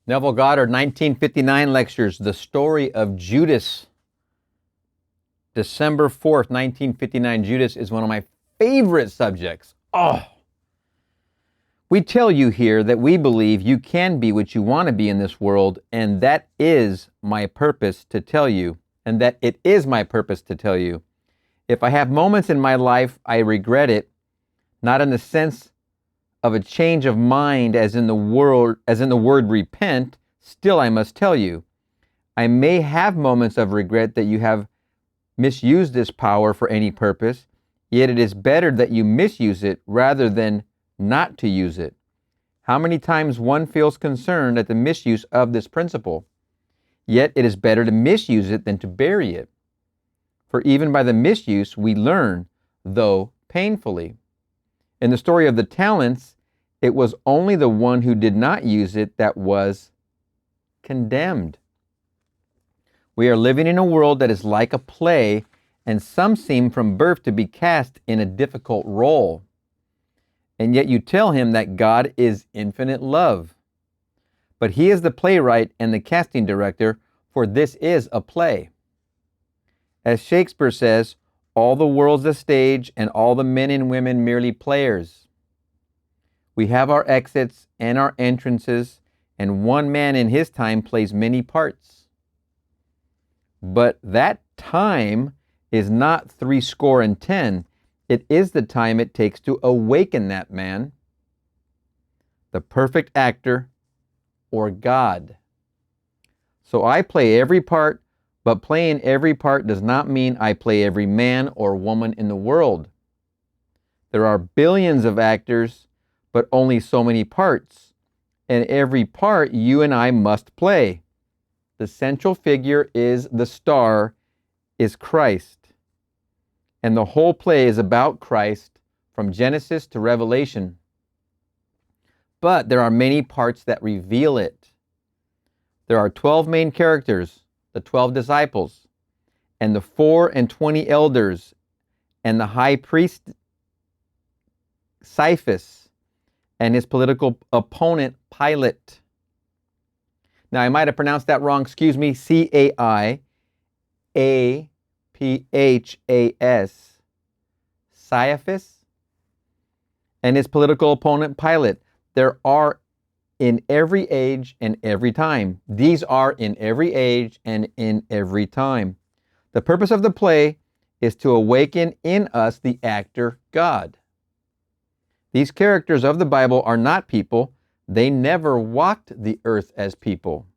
Neville Goddard, 1959 lectures, The Story of Judas. December 4th, 1959. Judas is one of my favorite subjects. Oh! We tell you here that we believe you can be what you want to be in this world, and that is my purpose to tell you, and that it is my purpose to tell you. If I have moments in my life I regret it, not in the sense of a change of mind as in the word repent, still I must tell you. I may have moments of regret that you have misused this power for any purpose, yet it is better that you misuse it rather than not to use it. How many times one feels concerned at the misuse of this principle? Yet it is better to misuse it than to bury it. For even by the misuse we learn, though painfully. In the story of the talents, it was only the one who did not use it that was condemned. We are living in a world that is like a play, and some seem from birth to be cast in a difficult role. And yet you tell him that God is infinite love. But he is the playwright and the casting director, for this is a play. As Shakespeare says, all the world's a stage and all the men and women merely players. We have our exits and our entrances, and one man in his time plays many parts. But that time is not 70. It is the time it takes to awaken that man, the perfect actor, or God. So I play every part, but playing every part does not mean I play every man or woman in the world. There are billions of actors, but only so many parts, and every part you and I must play. The central figure is the star, is Christ. And the whole play is about Christ from Genesis to Revelation. But there are many parts that reveal it. There are 12 main characters, the 12 disciples, and the 24 elders, and the high priest Caiaphas, and his political opponent Pilate. Now I might have pronounced that wrong, excuse me, Caiaphas, Caiaphas, and his political opponent Pilate. There are in every age and every time. These are in every age and in every time. The purpose of the play is to awaken in us the actor God. These characters of the Bible are not people. They never walked the earth as people.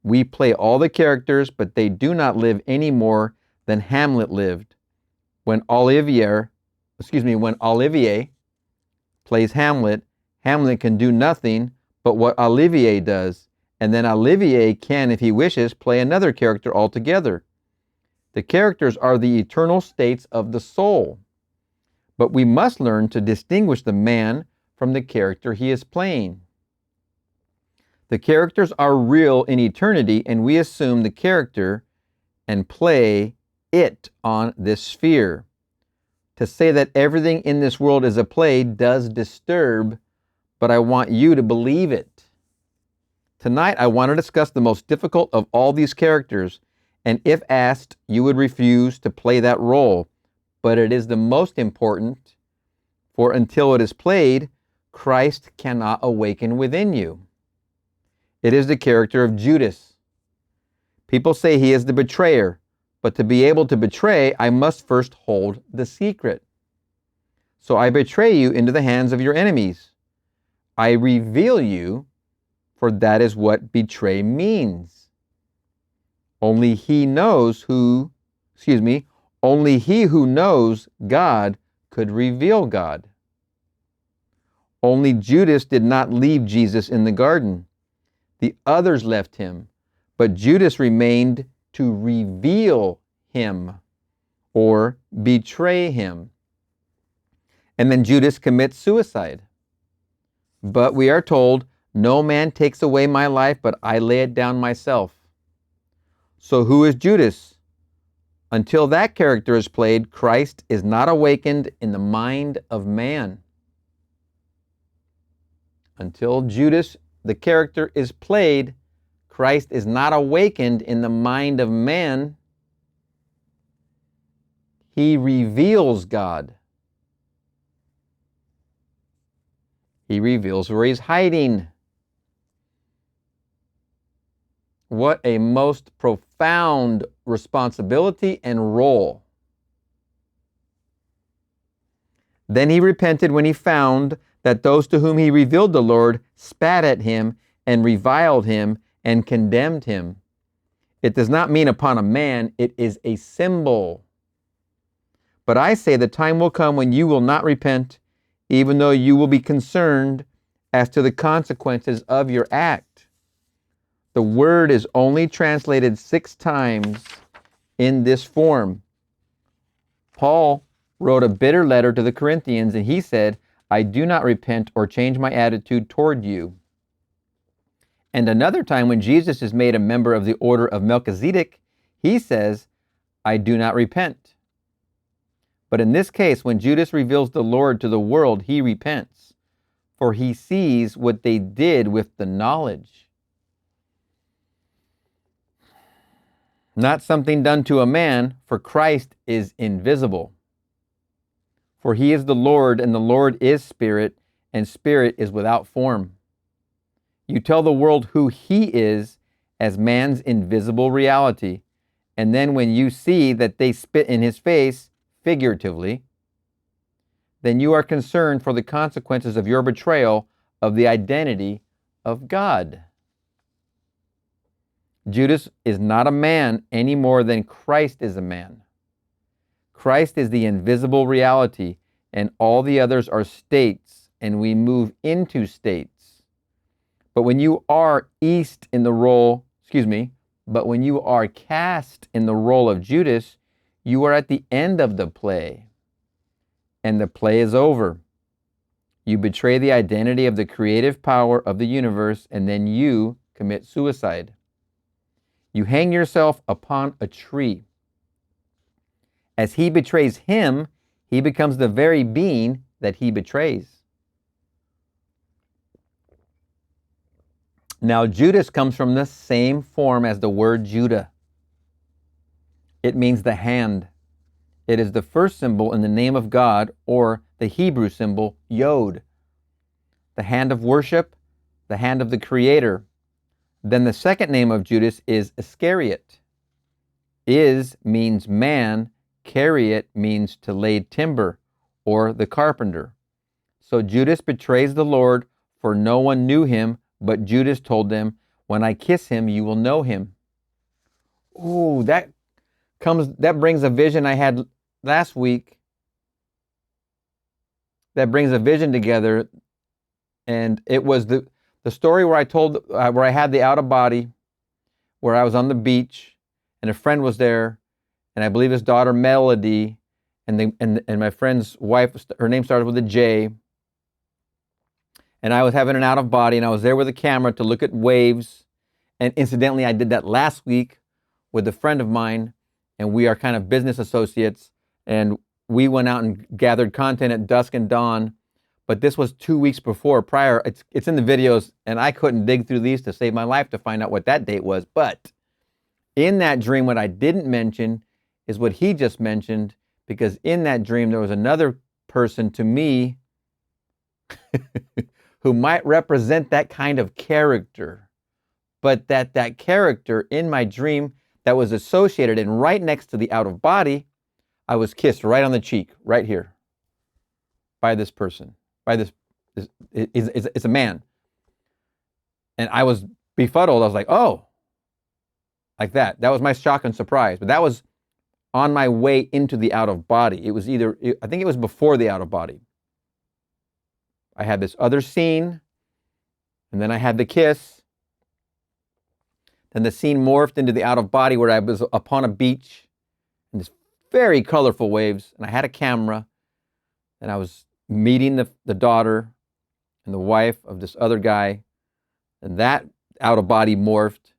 We play all the characters, but they do not live any more than Hamlet lived. When Olivier plays Hamlet, Hamlet can do nothing but what Olivier does, and then Olivier can, if he wishes, play another character altogether. The characters are the eternal states of the soul, but we must learn to distinguish the man from the character he is playing. The characters are real in eternity, and we assume the character and play it on this sphere. To say that everything in this world is a play does disturb, but I want you to believe it. Tonight, I want to discuss the most difficult of all these characters, and if asked, you would refuse to play that role. But it is the most important, for until it is played, Christ cannot awaken within you. It is the character of Judas. People say he is the betrayer, but to be able to betray, I must first hold the secret. So I betray you into the hands of your enemies. I reveal you, for that is what betray means. Only he who knows God could reveal God. Only Judas did not leave Jesus in the garden. The others left him, but Judas remained to reveal him or betray him. And then Judas commits suicide. But we are told, no man takes away my life, but I lay it down myself. So who is Judas? Until that character is played, Christ is not awakened in the mind of man. Until Judas, the character is played, Christ is not awakened in the mind of man. He reveals God. He reveals where he's hiding. What a most profound responsibility and role. Then he repented when he found that those to whom he revealed the Lord spat at him and reviled him and condemned him. It does not mean upon a man, it is a symbol. But I say the time will come when you will not repent, even though you will be concerned as to the consequences of your act. The word is only translated 6 times in this form. Paul wrote a bitter letter to the Corinthians, and he said, I do not repent or change my attitude toward you. And another time when Jesus is made a member of the order of Melchizedek, he says, I do not repent. But in this case, when Judas reveals the Lord to the world, he repents, for he sees what they did with the knowledge. Not something done to a man, for Christ is invisible. For he is the Lord, and the Lord is spirit, and spirit is without form. You tell the world who he is as man's invisible reality, and then when you see that they spit in his face, figuratively, then you are concerned for the consequences of your betrayal of the identity of God. Judas is not a man any more than Christ is a man. Christ is the invisible reality, and all the others are states, and we move into states. But when you are cast in the role of Judas, you are at the end of the play, and the play is over. You betray the identity of the creative power of the universe, and then you commit suicide. You hang yourself upon a tree. As he betrays him, he becomes the very being that he betrays. Now, Judas comes from the same form as the word Judah. It means the hand. It is the first symbol in the name of God, or the Hebrew symbol Yod. The hand of worship, the hand of the Creator. Then the second name of Judas is Iscariot. Is means man, Cariot means to lay timber, or the carpenter. So Judas betrays the Lord, for no one knew him, but Judas told them, when I kiss him, you will know him. Ooh, that brings a vision I had last week. That brings a vision together. And it was the story where I had the out of body, where I was on the beach and a friend was there, and I believe his daughter Melody, and my friend's wife, her name started with a J. And I was having an out of body, and I was there with a camera to look at waves. And incidentally, I did that last week with a friend of mine, and we are kind of business associates, and we went out and gathered content at dusk and dawn. But this was 2 weeks prior. It's in the videos, and I couldn't dig through these to save my life to find out what that date was. But in that dream, what I didn't mention is what he just mentioned, because in that dream, there was another person to me who might represent that kind of character, but that character in my dream that was associated and right next to the out of body, I was kissed right on the cheek, right here, by this person. It's a man. And I was befuddled. I was like, oh, like that. That was my shock and surprise. But that was on my way into the out of body. It was I think it was before the out of body. I had this other scene, and then I had the kiss. Then the scene morphed into the out of body where I was upon a beach and this very colorful waves, and I had a camera, and I was meeting the daughter and the wife of this other guy, and that out of body morphed.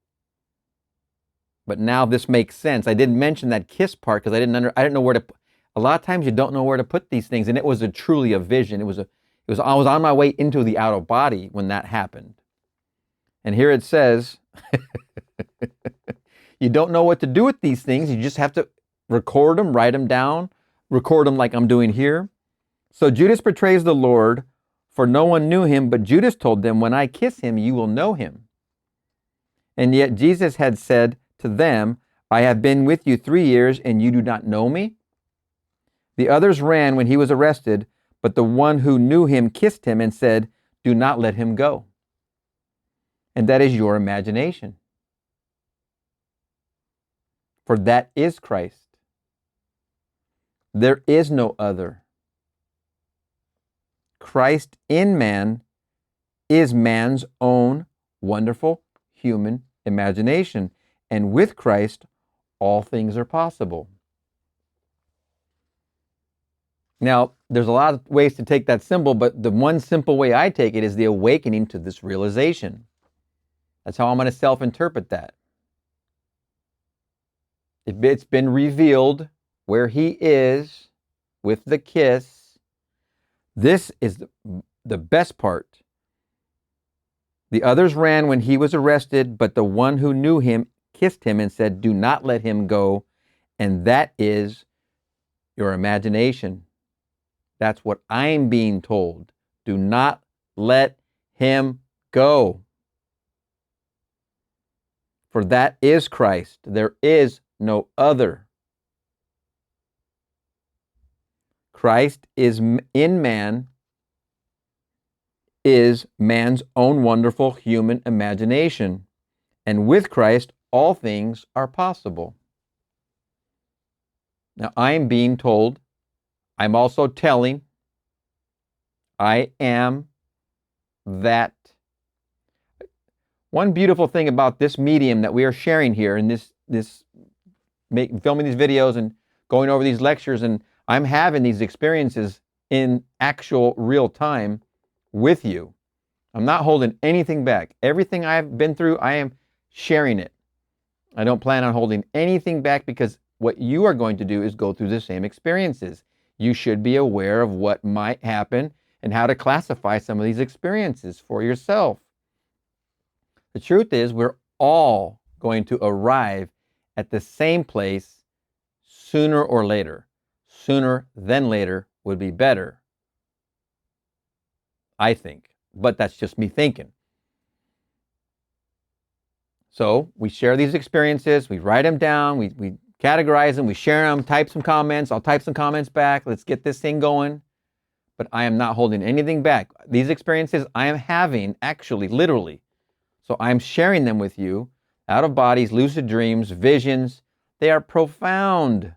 But now this makes sense. I didn't mention that kiss part because I didn't know where to. A lot of times you don't know where to put these things, and it was truly a vision. I was on my way into the out of body when that happened. And here it says, you don't know what to do with these things. You just have to record them, write them down, record them like I'm doing here. So Judas betrays the Lord, for no one knew him, but Judas told them, when I kiss him, you will know him. And yet Jesus had said to them, I have been with you 3 years, and you do not know me? The others ran when he was arrested, but the one who knew him kissed him and said, do not let him go. And that is your imagination. For that is Christ. There is no other. Christ in man is man's own wonderful human imagination. And with Christ, all things are possible. Now, there's a lot of ways to take that symbol, but the one simple way I take it is the awakening to this realization. That's how I'm going to self-interpret that. It's been revealed where he is with the kiss. This is the best part. The others ran when he was arrested, but the one who knew him kissed him and said, do not let him go. And that is your imagination. That's what I'm being told. Do not let him go. For that is Christ. There is no other. Christ is in man, is man's own wonderful human imagination. And with Christ, all things are possible. Now, I am being told, I'm also telling, I am that. One beautiful thing about this medium that we are sharing here in filming these videos and going over these lectures, and I'm having these experiences in actual real time with you. I'm not holding anything back. Everything I've been through, I am sharing it. I don't plan on holding anything back, because what you are going to do is go through the same experiences. You should be aware of what might happen and how to classify some of these experiences for yourself. The truth is, we're all going to arrive at the same place sooner or later. Sooner than later would be better, I think. But that's just me thinking. So we share these experiences, we write them down, we categorize them, we share them, type some comments. I'll type some comments back. Let's get this thing going. But I am not holding anything back. These experiences I am having, actually, literally. So I'm sharing them with you. Out of bodies, lucid dreams, visions. They are profound.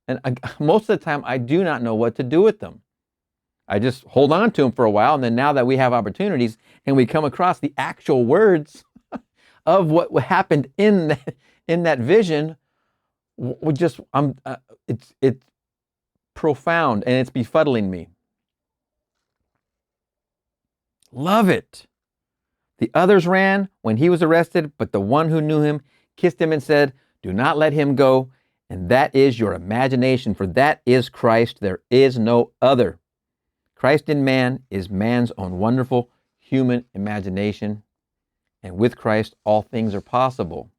And most of the time, I do not know what to do with them. I just hold on to them for a while. And then now that we have opportunities and we come across the actual words of what happened in that vision, it's profound, and it's befuddling me. Love it. The others ran when he was arrested, but the one who knew him kissed him and said, do not let him go. And that is your imagination, for that is Christ. There is no other. Christ in man is man's own wonderful human imagination. And with Christ, all things are possible.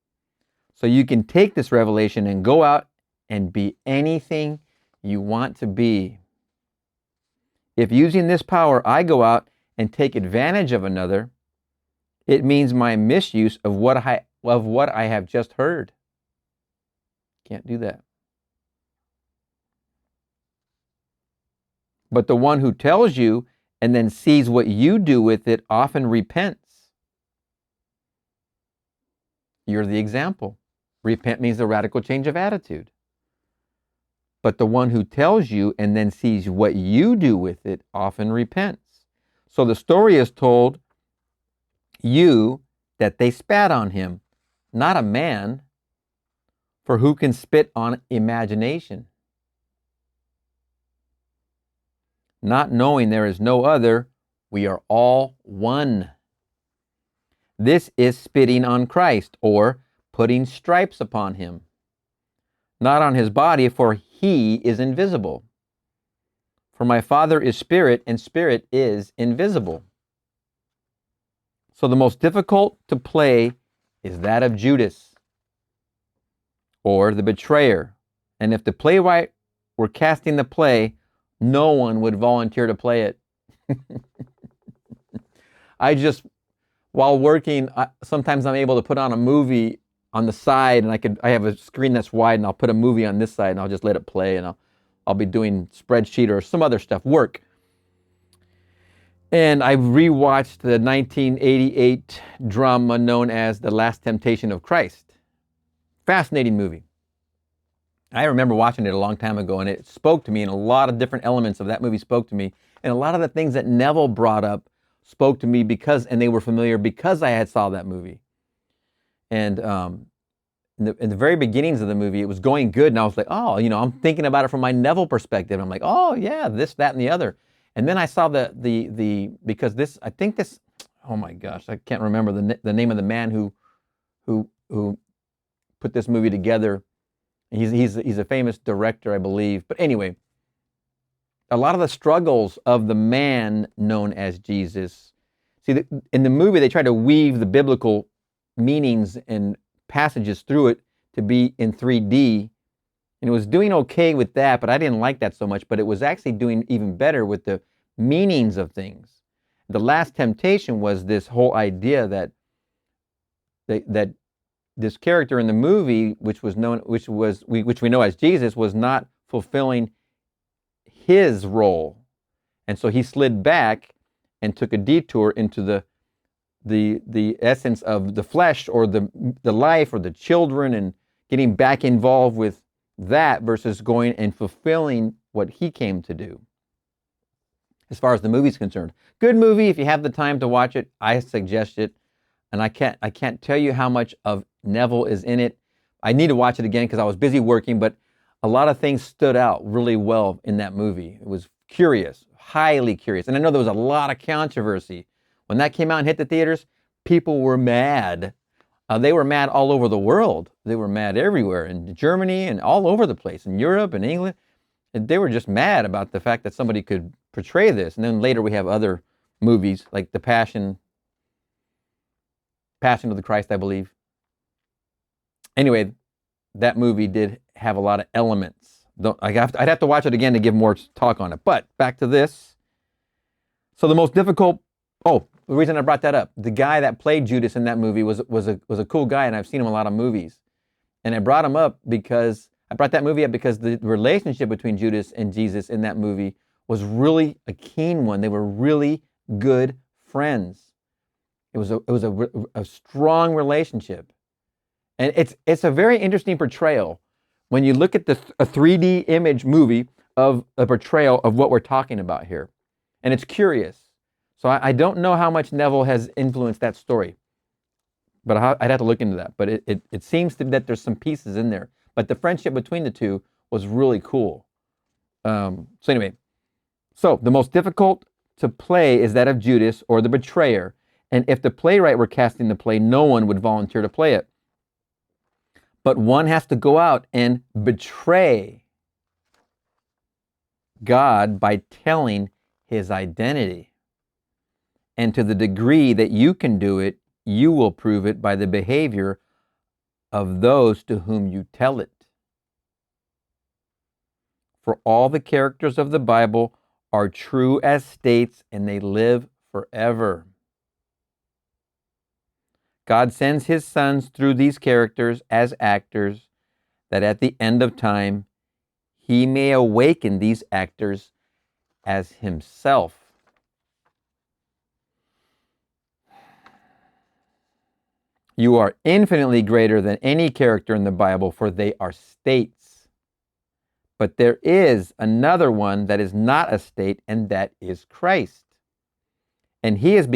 So you can take this revelation and go out and be anything you want to be. If using this power, I go out and take advantage of another, it means my misuse of what I have just heard. Can't do that. But the one who tells you and then sees what you do with it often repents. You're the example. Repent means a radical change of attitude. But the one who tells you and then sees what you do with it often repents. So the story is told you that they spat on him, not a man, for who can spit on imagination? Not knowing there is no other, we are all one. This is spitting on Christ, or putting stripes upon him. Not on his body, for he is invisible. For my Father is spirit, and spirit is invisible. So the most difficult to play is that of Judas, or the betrayer. And if the playwright were casting the play, no one would volunteer to play it. While working, sometimes I'm able to put on a movie on the side, and I have a screen that's wide, and I'll put a movie on this side, and I'll just let it play, and I'll be doing spreadsheet or some other stuff, work. And I rewatched the 1988 drama known as The Last Temptation of Christ. Fascinating movie. I remember watching it a long time ago, and it spoke to me, and a lot of different elements of that movie spoke to me. And a lot of the things that Neville brought up spoke to me and they were familiar because I had saw that movie. And in the very beginnings of the movie, it was going good, and I was like, oh, I'm thinking about it from my Neville perspective. I'm like, oh yeah, this, that, and the other. And then I saw because this, I think this, oh my gosh, I can't remember the name of the man who put this movie together. He's a famous director, I believe. But anyway, a lot of the struggles of the man known as Jesus. See, in the movie, they try to weave the biblical meanings and passages through it to be in 3D. And it was doing okay with that, but I didn't like that so much. But it was actually doing even better with the meanings of things. The Last Temptation was this whole idea that this character in the movie, which we know as Jesus, was not fulfilling his role, and so he slid back and took a detour into the essence of the flesh, or the life, or the children, and getting back involved with that versus going and fulfilling what he came to do. As far as the movie's concerned, good movie. If you have the time to watch it, I suggest it. And I can't tell you how much of Neville is in it. I need to watch it again because I was busy working, but a lot of things stood out really well in that movie. It was curious, highly curious. And I know there was a lot of controversy. When that came out and hit the theaters, people were mad. They were mad all over the world. They were mad everywhere, in Germany and all over the place, in Europe and England. And they were just mad about the fact that somebody could portray this. And then later we have other movies like The Passion of the Christ, I believe. Anyway, that movie did have a lot of elements. I'd have to watch it again to give more talk on it. But back to this. So the most difficult, the reason I brought that up, the guy that played Judas in that movie was a cool guy, and I've seen him in a lot of movies. And I brought that movie up because the relationship between Judas and Jesus in that movie was really a keen one. They were really good friends. It was a strong relationship. And it's a very interesting portrayal when you look at a 3D image movie of a portrayal of what we're talking about here. And it's curious. So I don't know how much Neville has influenced that story, but I'd have to look into that. But it seems that there's some pieces in there. But the friendship between the two was really cool. So anyway, so the most difficult to play is that of Judas, or the betrayer. And if the playwright were casting the play, no one would volunteer to play it. But one has to go out and betray God by telling his identity. And to the degree that you can do it, you will prove it by the behavior of those to whom you tell it. For all the characters of the Bible are true as states, and they live forever. God sends his sons through these characters as actors, that at the end of time, he may awaken these actors as himself. You are infinitely greater than any character in the Bible, for they are states. But there is another one that is not a state, and that is Christ. And he is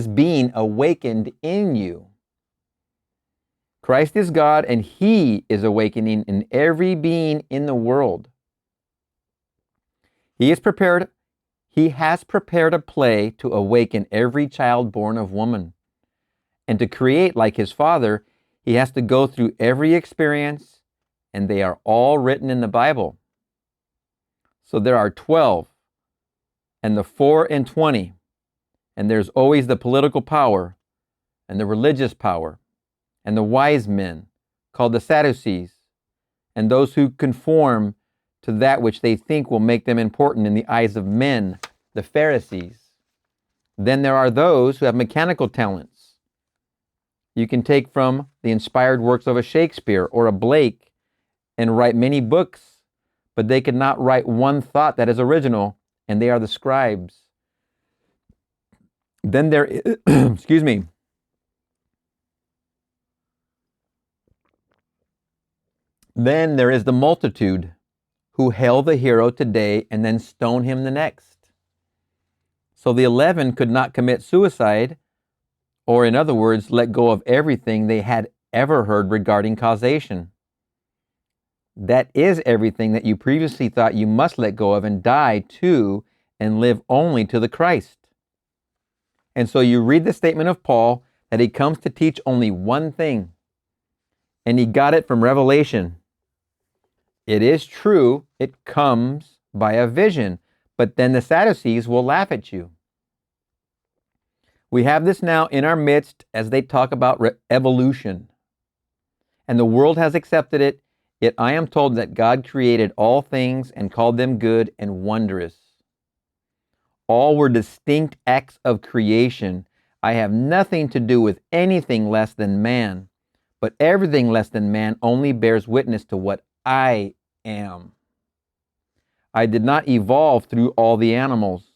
being awakened in you. Christ is God, and he is awakening in every being in the world. He has prepared a play to awaken every child born of woman. And to create like his Father, he has to go through every experience, and they are all written in the Bible. So there are 12, and the 4 and 20, And there's always the political power and the religious power and the wise men called the Sadducees, and those who conform to that which they think will make them important in the eyes of men, the Pharisees. Then there are those who have mechanical talents. You can take from the inspired works of a Shakespeare or a Blake and write many books, but they could not write one thought that is original, and they are the scribes. Then there is, excuse me. Then there is the multitude who hail the hero today and then stone him the next. So the 11 could not commit suicide, or in other words, let go of everything they had ever heard regarding causation. That is everything that you previously thought you must let go of and die to and live only to the Christ. And so you read the statement of Paul that he comes to teach only one thing, and he got it from Revelation. It is true, it comes by a vision, but then the Sadducees will laugh at you. We have this now in our midst as they talk about evolution. And the world has accepted it, yet I am told that God created all things and called them good and wondrous. All were distinct acts of creation. I have nothing to do with anything less than man, but everything less than man only bears witness to what I am. I did not evolve through all the animals.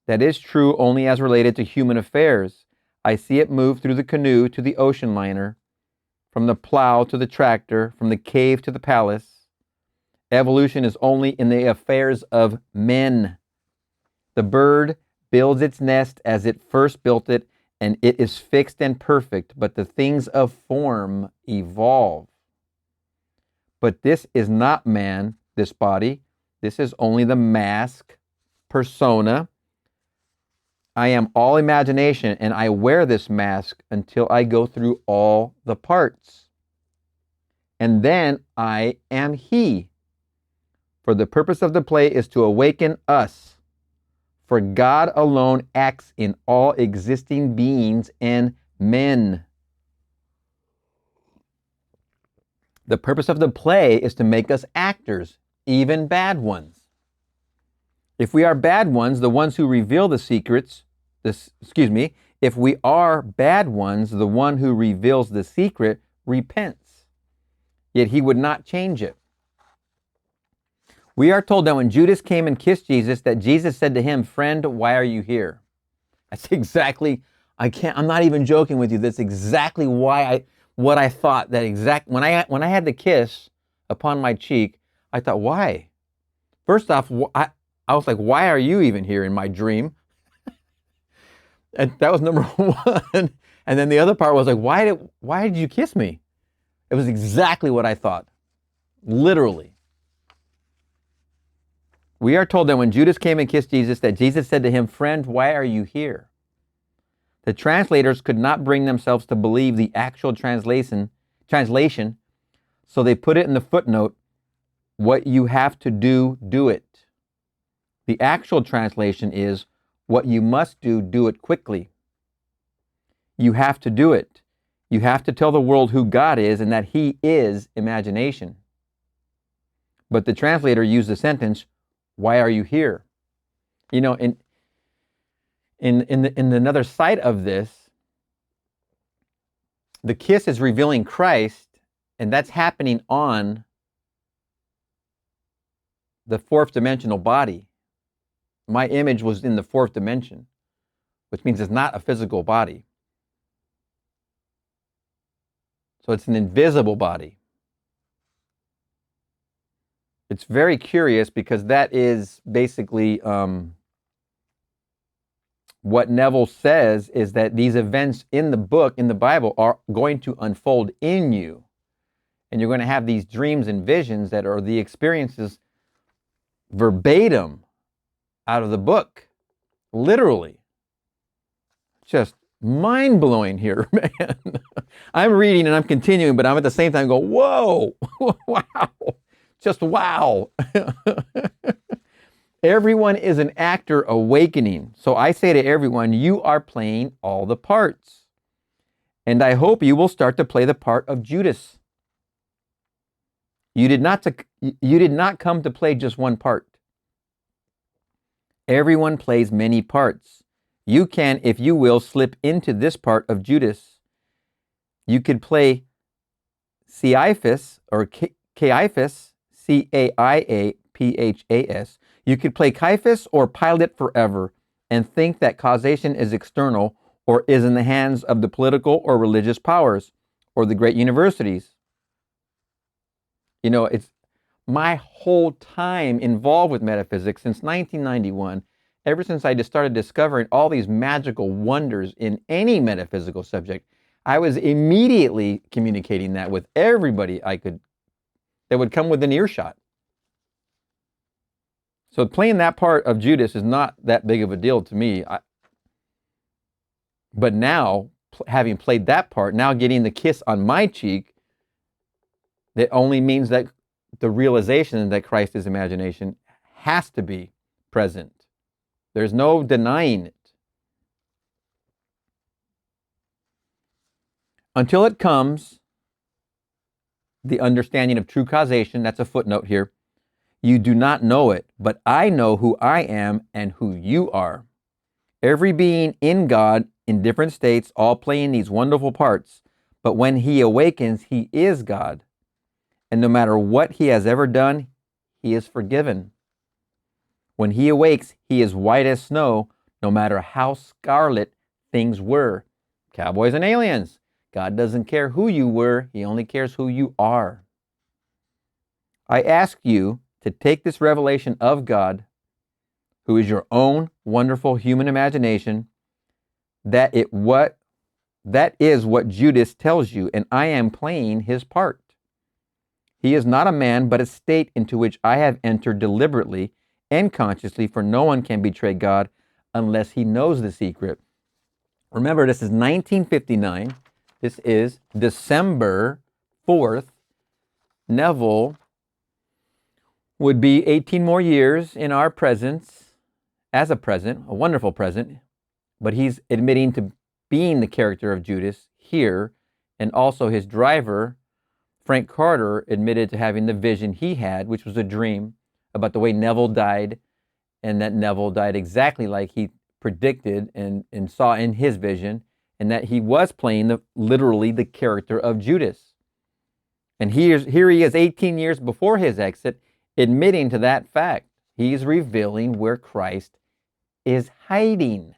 That is true only as related to human affairs. I see it move through the canoe to the ocean liner, from the plow to the tractor, from the cave to the palace. Evolution is only in the affairs of men. The bird builds its nest as it first built it, and it is fixed and perfect, but the things of form evolve. But this is not man, this body. This is only the mask, persona. I am all imagination, and I wear this mask until I go through all the parts. And then I am he. For the purpose of the play is to awaken us. For God alone acts in all existing beings and men. The purpose of the play is to make us actors, even bad ones. If we are bad ones, the ones who reveal the secrets, if we are bad ones, the one who reveals the secret repents. Yet he would not change it. We are told that when Judas came and kissed Jesus, that Jesus said to him, "Friend, why are you here?" That's exactly, I'm not even joking with you. That's exactly what I thought. When I had the kiss upon my cheek, I thought, why? First off, I was like, why are you even here in my dream? And that was number one. And then the other part was like, why did you kiss me? It was exactly what I thought. Literally. We are told that when Judas came and kissed Jesus, that Jesus said to him, "Friend, why are you here?" The translators could not bring themselves to believe the actual translation, so they put it in the footnote, "What you have to do, do it." The actual translation is, "What you must do, do it quickly." You have to do it. You have to tell the world who God is and that he is imagination. But the translator used the sentence, "Why are you here?" You know, in another side of this, the kiss is revealing Christ, and that's happening on the fourth dimensional body. My image was in the fourth dimension, which means it's not a physical body. So it's an invisible body. It's very curious because that is basically what Neville says is that these events in the book, in the Bible, are going to unfold in you. And you're going to have these dreams and visions that are the experiences verbatim out of the book. Literally. Just mind-blowing here, man. I'm reading and I'm continuing, but I'm at the same time going, whoa, wow. Just wow. Everyone is an actor awakening. So I say to everyone, you are playing all the parts. And I hope you will start to play the part of Judas. You did not come to play just one part. Everyone plays many parts. You can, if you will, slip into this part of Judas. You could play Caiaphas or Caiaphas, Caiaphas. You could play Caiaphas or Pilate forever and think that causation is external or is in the hands of the political or religious powers or the great universities. You know, it's my whole time involved with metaphysics since 1991, ever since I just started discovering all these magical wonders in any metaphysical subject, I was immediately communicating that with everybody I could, that would come within earshot. So playing that part of Judas is not that big of a deal to me. But now, having played that part, now getting the kiss on my cheek, that only means that the realization that Christ is imagination has to be present. There's no denying it. Until it comes, the understanding of true causation, that's a footnote here, you do not know it, but I know who I am and who you are. Every being in God, in different states, all playing these wonderful parts, but when he awakens, he is God. And no matter what he has ever done, he is forgiven. When he awakes, he is white as snow, no matter how scarlet things were. Cowboys and aliens. God doesn't care who you were, he only cares who you are. I ask you to take this revelation of God, who is your own wonderful human imagination, that is what Judas tells you, and I am playing his part. He is not a man, but a state into which I have entered deliberately and consciously, for no one can betray God unless he knows the secret. Remember, this is 1959. This is December 4th. Neville would be 18 more years in our presence, as a present, a wonderful present, but he's admitting to being the character of Judas here, and also his driver, Frank Carter, admitted to having the vision he had, which was a dream about the way Neville died, and that Neville died exactly like he predicted and saw in his vision, and that he was playing literally the character of Judas. And here he is 18 years before his exit, admitting to that fact. He's revealing where Christ is hiding.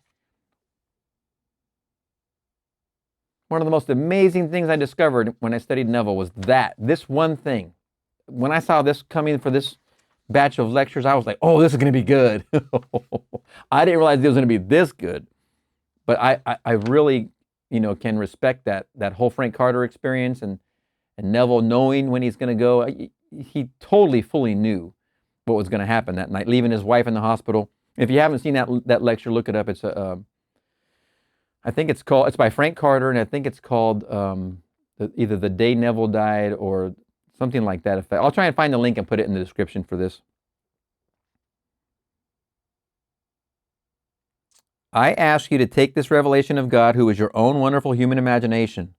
One of the most amazing things I discovered when I studied Neville was this one thing. When I saw this coming for this batch of lectures, I was like, oh, this is going to be good. I didn't realize it was going to be this good. But I really, can respect that whole Frank Carter experience and Neville knowing when he's going to go. He totally, fully knew what was going to happen that night, leaving his wife in the hospital. If you haven't seen that lecture, look it up. It's I think it's by Frank Carter, and I think it's called either The Day Neville Died or something like that. I'll try and find the link and put it in the description for this. I ask you to take this revelation of God, who is your own wonderful human imagination.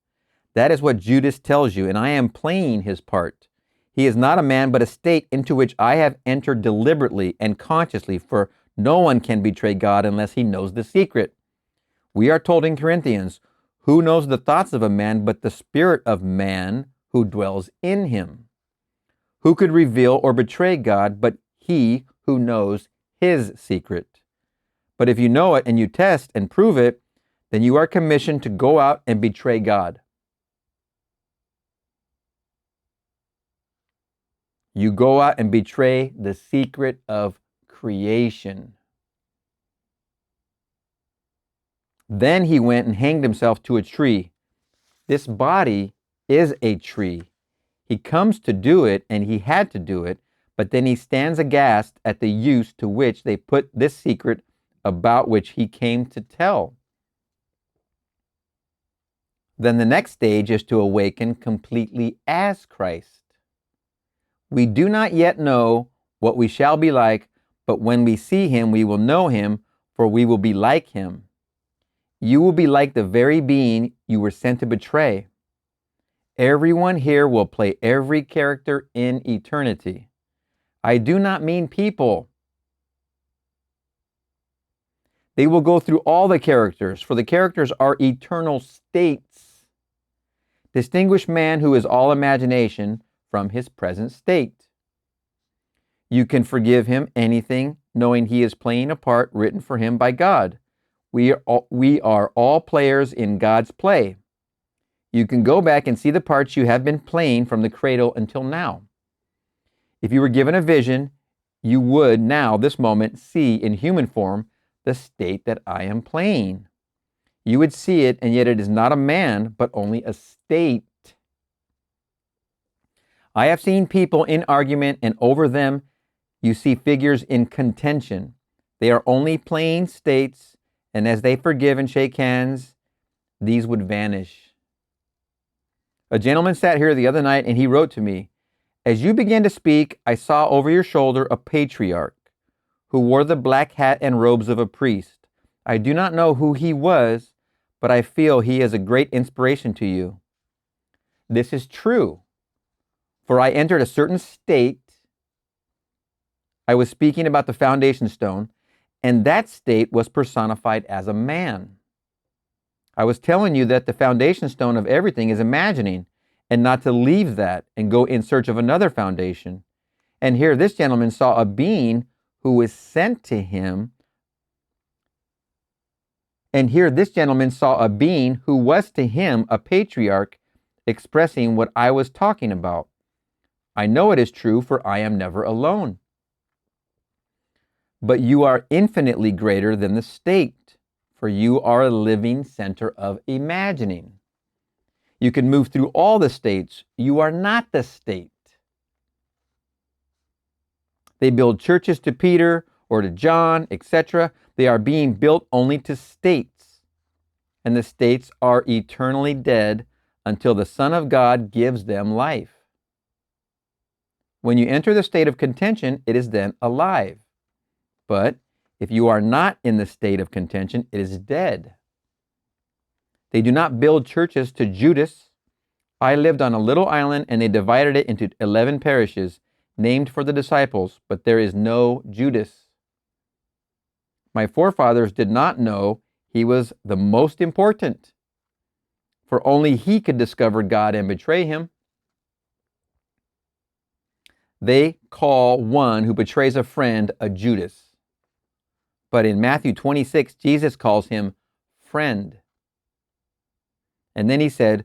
That is what Judas tells you, and I am playing his part. He is not a man, but a state into which I have entered deliberately and consciously, for no one can betray God unless he knows the secret. We are told in Corinthians, who knows the thoughts of a man but the spirit of man who dwells in him? Who could reveal or betray God but he who knows his secret? But if you know it and you test and prove it, then you are commissioned to go out and betray God. You go out and betray the secret of creation. Then he went and hanged himself to a tree. This body is a tree. He comes to do it, and he had to do it, but then he stands aghast at the use to which they put this secret about which he came to tell. Then the next stage is to awaken completely as Christ. We do not yet know what we shall be like, But when we see him, we will know him, for we will be like him. You will be like the very being you were sent to betray. Everyone here will play every character in eternity. I do not mean people. They will go through all the characters, for the characters are eternal states. Distinguish man who is all imagination from his present state. You can forgive him anything, knowing he is playing a part written for him by God. We are all players in God's play. You can go back and see the parts you have been playing from the cradle until now. If you were given a vision, you would now, this moment, see in human form the state that I am playing. You would see it, and yet it is not a man, but only a state. I have seen people in argument, and over them you see figures in contention. They are only playing states, and as they forgive and shake hands, these would vanish. A gentleman sat here the other night, and he wrote to me, as you began to speak, I saw over your shoulder a patriarch who wore the black hat and robes of a priest. I do not know who he was, but I feel he is a great inspiration to you. This is true, for I entered a certain state. I was speaking about the foundation stone, and that state was personified as a man. I was telling you that the foundation stone of everything is imagining, and not to leave that and go in search of another foundation. And here this gentleman saw a being who was sent to him. And here this gentleman saw a being who was to him a patriarch, expressing what I was talking about. I know it is true, for I am never alone. But you are infinitely greater than the state, for you are a living center of imagining. You can move through all the states. You are not the state. They build churches to Peter or to John, etc. They are being built only to states, and the states are eternally dead until the Son of God gives them life. When you enter the state of contention, it is then alive. But if you are not in the state of contention, it is dead. They do not build churches to Judas. I lived on a little island, and they divided it into 11 parishes, named for the disciples, but there is no Judas. My forefathers did not know he was the most important, for only he could discover God and betray him. They call one who betrays a friend a Judas. But in Matthew 26, Jesus calls him friend. And then he said,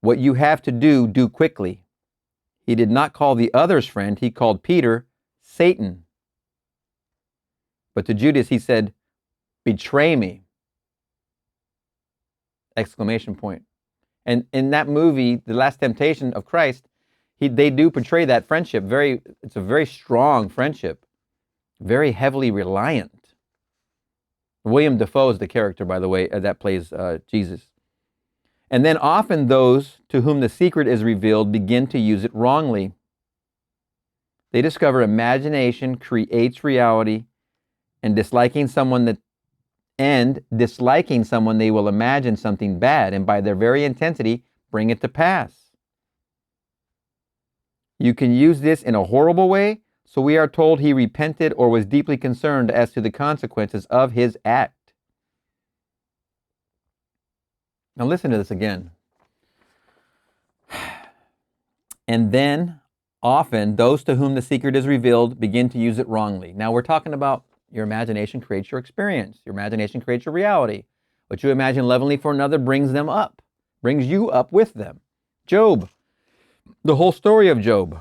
what you have to do, do quickly. He did not call the others friend, he called Peter Satan. But to Judas he said, betray me! Exclamation point. And in that movie, The Last Temptation of Christ, they do portray that friendship. It's a very strong friendship, very heavily reliant. William Dafoe is the character, by the way, that plays Jesus. And then often those to whom the secret is revealed begin to use it wrongly. They discover imagination creates reality, and disliking someone they will imagine something bad, and by their very intensity bring it to pass. You can use this in a horrible way, so we are told he repented or was deeply concerned as to the consequences of his act. Now listen to this again. And then, often, those to whom the secret is revealed begin to use it wrongly. Now we're talking about your imagination creates your experience. Your imagination creates your reality. What you imagine lovingly for another brings them up, brings you up with them. Job, the whole story of Job.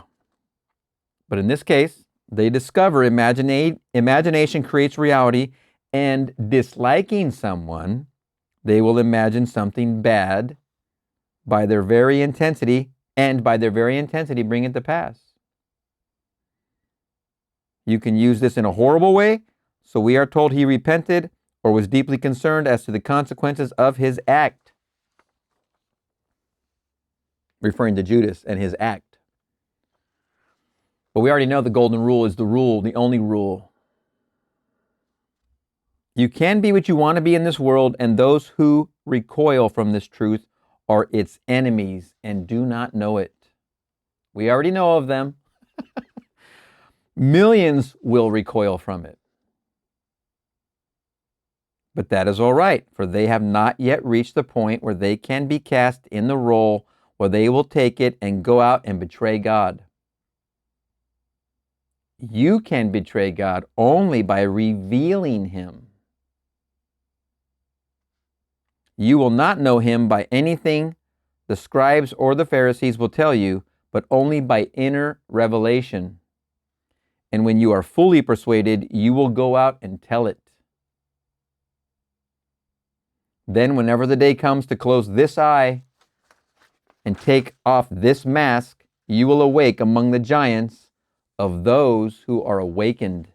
But in this case, they discover imagination creates reality, and disliking someone, they will imagine something bad by their very intensity, and by their very intensity bring it to pass. You can use this in a horrible way, so we are told he repented or was deeply concerned as to the consequences of his act. Referring to Judas and his act. But we already know the golden rule is the rule, the only rule. You can be what you want to be in this world, and those who recoil from this truth are its enemies and do not know it. We already know of them. Millions will recoil from it. But that is all right, for they have not yet reached the point where they can be cast in the role where they will take it and go out and betray God. You can betray God only by revealing Him. You will not know Him by anything the scribes or the Pharisees will tell you, but only by inner revelation. And when you are fully persuaded, you will go out and tell it. Then whenever the day comes to close this eye and take off this mask, you will awake among the giants of those who are awakened.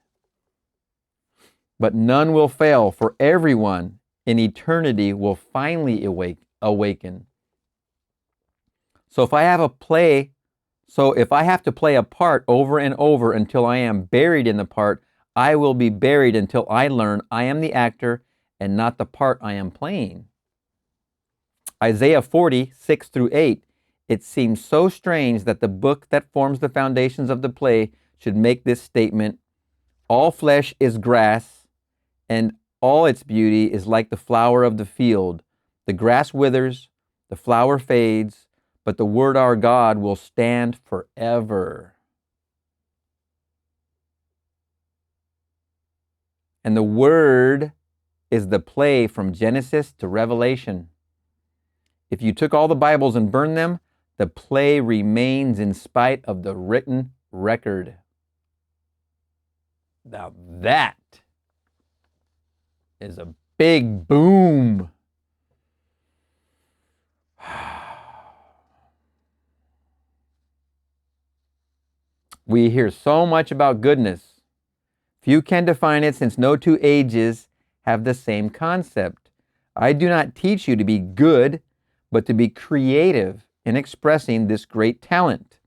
But none will fail, for everyone in eternity will finally awaken. So if I have to play a part over and over until I am buried in the part, I will be buried until I learn I am the actor and not the part I am playing. Isaiah 40, 6 through 8. It seems so strange that the book that forms the foundations of the play should make this statement: all flesh is grass, and all its beauty is like the flower of the field. The grass withers, the flower fades, but the word our God will stand forever. And the word is the play from Genesis to Revelation. If you took all the Bibles and burned them, the play remains in spite of the written record. Now that is a big boom. We hear so much about goodness. Few can define it, since no two ages have the same concept. I do not teach you to be good, but to be creative in expressing this great talent.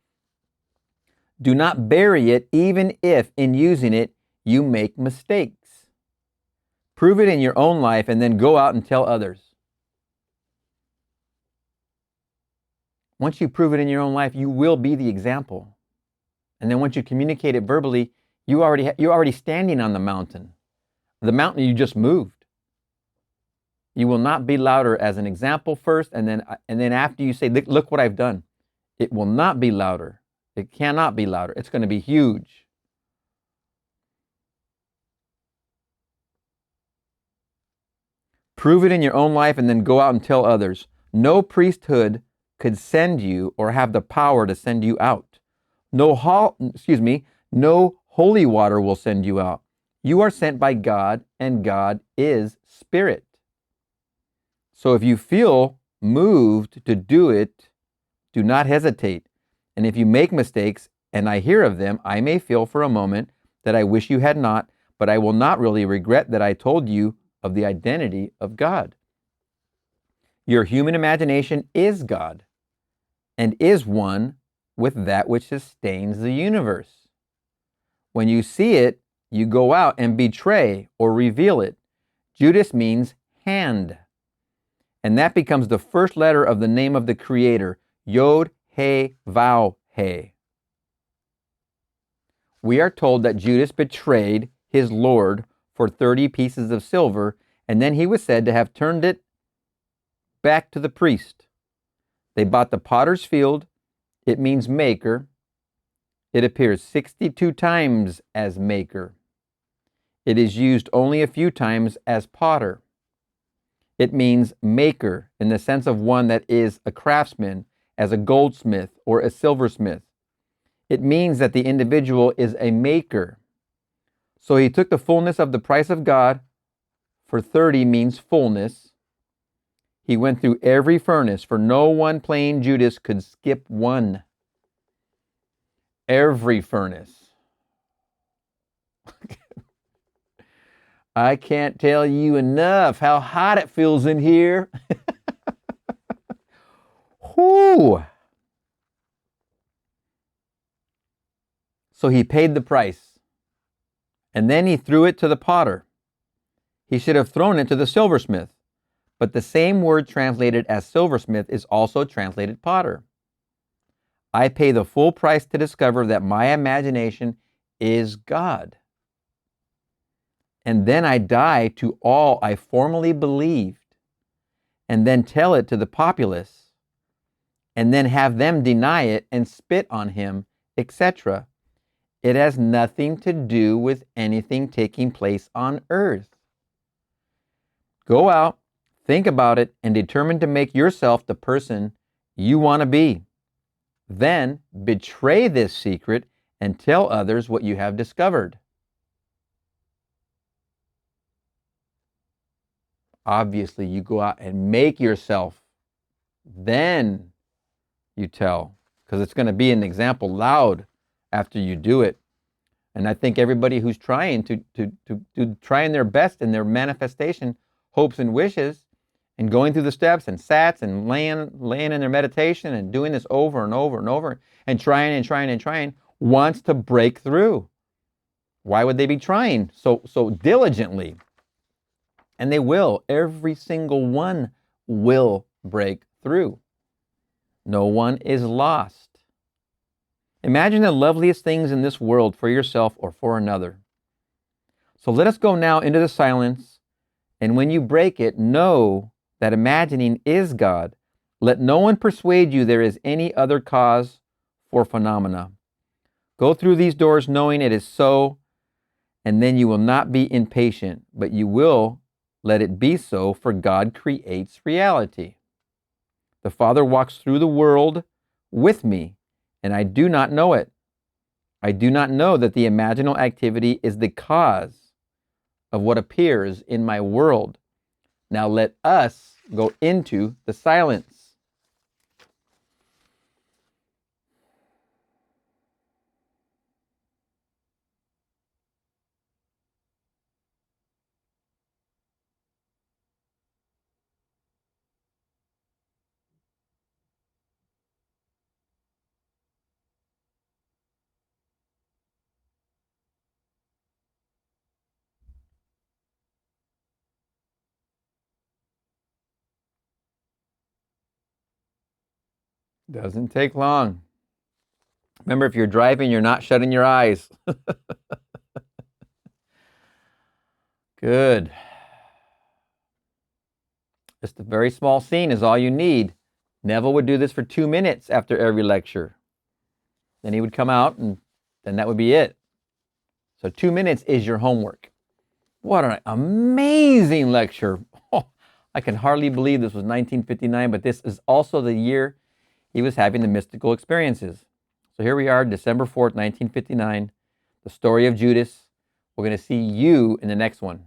Do not bury it, even if in using it you make mistakes. Prove it in your own life and then go out and tell others. Once you prove it in your own life, you will be the example. And then once you communicate it verbally, you're already standing on the mountain you just moved. You will not be louder as an example first, and then after you say, look what I've done. It will not be louder. It cannot be louder. It's going to be huge. Prove it in your own life and then go out and tell others. No priesthood could send you or have the power to send you out. No holy water will send you out. You are sent by God, and God is spirit. So if you feel moved to do it, do not hesitate. And if you make mistakes and I hear of them, I may feel for a moment that I wish you had not, but I will not really regret that I told you of the identity of God. Your human imagination is God and is one with that which sustains the universe. When you see it, you go out and betray or reveal it. Judas means hand. And that becomes the first letter of the name of the Creator, Yod, He, Vav, He. We are told that Judas betrayed his Lord for 30 pieces of silver, and then he was said to have turned it back to the priest. They bought the potter's field. It means maker. It appears 62 times as maker. It is used only a few times as potter. It means maker in the sense of one that is a craftsman, as a goldsmith or a silversmith. It means that the individual is a maker. So he took the fullness of the price of God, for 30 means fullness. He went through every furnace, for no one playing Judas could skip one. Every furnace. I can't tell you enough how hot it feels in here. Whoo! So he paid the price, and then he threw it to the potter. He should have thrown it to the silversmith. But the same word translated as silversmith is also translated potter. I pay the full price to discover that my imagination is God. And then I die to all I formerly believed, and then tell it to the populace, and then have them deny it and spit on him, etc. It has nothing to do with anything taking place on earth. Go out, think about it, and determine to make yourself the person you want to be. Then betray this secret and tell others what you have discovered. Obviously, you go out and make yourself. Then you tell, because it's going to be an example loud after you do it. And I think everybody who's trying trying their best in their manifestation, hopes and wishes, and going through the steps and sats and laying in their meditation and doing this over and over and over and trying, wants to break through. Why would they be trying so diligently? And they will. Every single one will break through. No one is lost. Imagine the loveliest things in this world for yourself or for another. So let us go now into the silence, and when you break it, know that imagining is God. Let no one persuade you there is any other cause for phenomena. Go through these doors knowing it is so, and then you will not be impatient, but you will let it be so, for God creates reality. The Father walks through the world with me, and I do not know it. I do not know that the imaginal activity is the cause of what appears in my world. Now let us go into the silence. Doesn't take long. Remember, if you're driving, you're not shutting your eyes. Good. Just a very small scene is all you need. Neville would do this for 2 minutes after every lecture. Then he would come out, and then that would be it. So 2 minutes is your homework. What an amazing lecture. Oh, I can hardly believe this was 1959, but this is also the year he was having the mystical experiences. So here we are, December 4th, 1959, the story of Judas. We're going to see you in the next one.